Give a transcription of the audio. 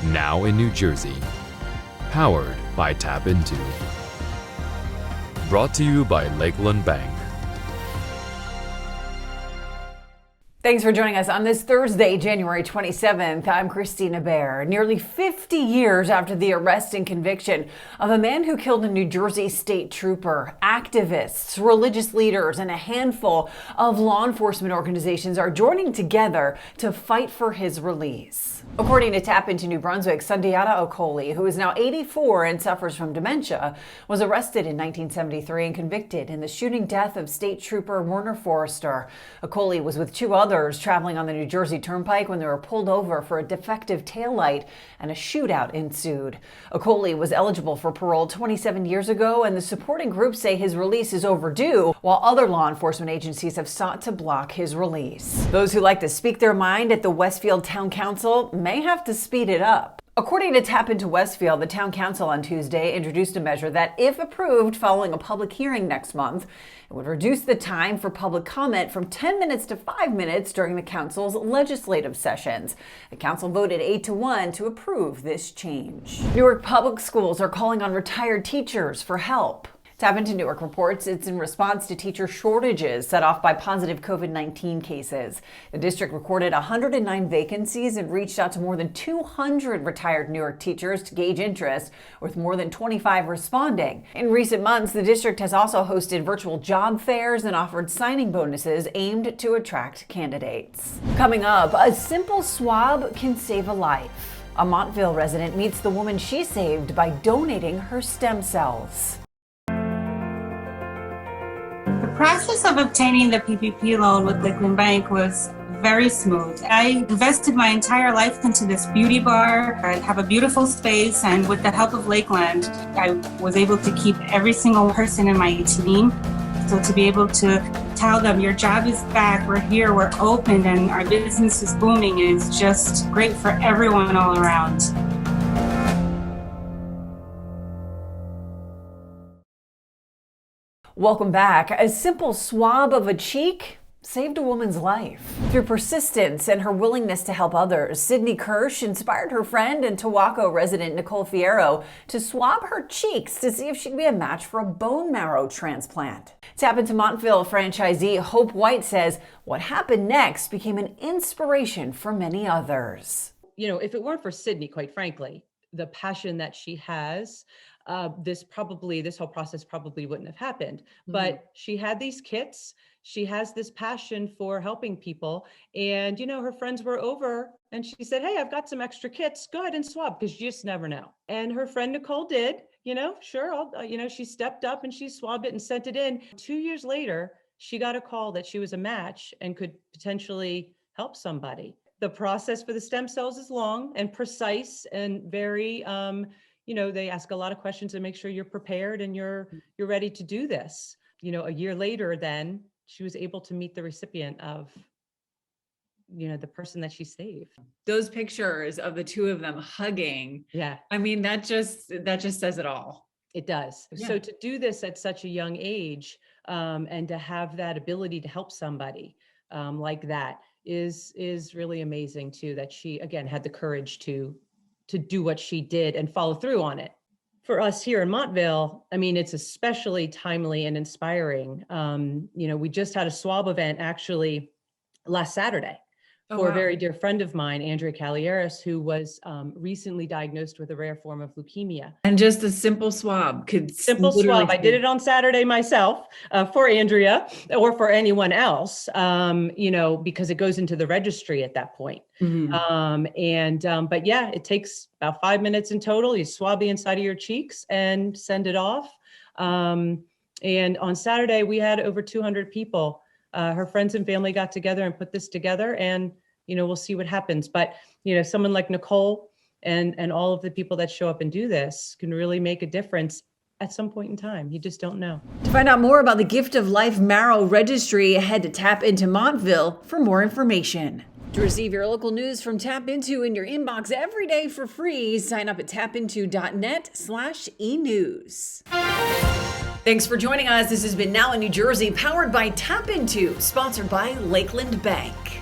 now in New Jersey. Powered by TAPinto. Brought to you by Lakeland Bank. Thanks for joining us on this Thursday, January 27th. I'm Kristina Behr. Nearly 50 years after the arrest and conviction of a man who killed a New Jersey state trooper, activists, religious leaders, and a handful of law enforcement organizations are joining together to fight for his release. According to TAPinto New Brunswick, Sundiata Okoli, who is now 84 and suffers from dementia, was arrested in 1973 and convicted in the shooting death of state trooper Werner Forrester. Okoli was with two others traveling on the New Jersey Turnpike when they were pulled over for a defective taillight and a shootout ensued. Okoli was eligible for parole 27 years ago, and the supporting groups say his release is overdue, while other law enforcement agencies have sought to block his release. Those who like to speak their mind at the Westfield Town Council may have to speed it up. According to TAPinto Westfield, the Town Council on Tuesday introduced a measure that, if approved following a public hearing next month, it would reduce the time for public comment from 10 minutes to 5 minutes during the council's legislative sessions. The council voted 8-1 to approve this change. Newark Public Schools are calling on retired teachers for help. TAPinto Newark reports it's in response to teacher shortages set off by positive COVID-19 cases. The district recorded 109 vacancies and reached out to more than 200 retired Newark teachers to gauge interest, with more than 25 responding. In recent months, the district has also hosted virtual job fairs and offered signing bonuses aimed to attract candidates. Coming up, a simple swab can save a life. A Montville resident meets the woman she saved by donating her stem cells. The process of obtaining the PPP loan with Lakeland Bank was very smooth. I invested my entire life into this beauty bar. I have a beautiful space, and with the help of Lakeland, I was able to keep every single person in my team. So to be able to tell them, your job is back, we're here, we're open, and our business is booming is just great for everyone all around. Welcome back. A simple swab of a cheek saved a woman's life. Through persistence and her willingness to help others, Sydney Kirsch inspired her friend and Tawako resident Nicole Fierro to swab her cheeks to see if she'd be a match for a bone marrow transplant. TAPinto Montville franchisee Hope White says what happened next became an inspiration for many others. You know, if it weren't for Sydney, quite frankly, the passion that she has, this whole process probably wouldn't have happened. But she had these kits. She has this passion for helping people. And, you know, her friends were over and she said, hey, I've got some extra kits. Go ahead and swab, because you just never know. And her friend Nicole did, sure. She stepped up and she swabbed it and sent it in. 2 years later, she got a call that she was a match and could potentially help somebody. The process for the stem cells is long and precise and very, they ask a lot of questions to make sure you're prepared and you're ready to do this. A year later, then she was able to meet the recipient of, the person that she saved. Those pictures of the two of them hugging. Yeah. I mean, that just says it all. It does. Yeah. So to do this at such a young age, and to have that ability to help somebody like that is really amazing too, that she, again, had the courage to do what she did and follow through on it. For us here in Montville, I mean, it's especially timely and inspiring. We just had a swab event actually last Saturday for a very dear friend of mine, Andrea Calieris, who was recently diagnosed with a rare form of leukemia. And just a simple swab could I did it on Saturday myself for Andrea or for anyone else, because it goes into the registry at that point. But yeah, it takes about 5 minutes in total. You swab the inside of your cheeks and send it off. And on Saturday, we had over 200 people. Her friends and family got together and put this together, and, we'll see what happens. But, someone like Nicole and all of the people that show up and do this can really make a difference at some point in time. You just don't know. To find out more about the Gift of Life Marrow Registry, head to TAPinto Montville for more information. To receive your local news from TAPinto in your inbox every day for free, sign up at tapinto.net/enews. Thanks for joining us. This has been Now in New Jersey, powered by TAPinto, sponsored by Lakeland Bank.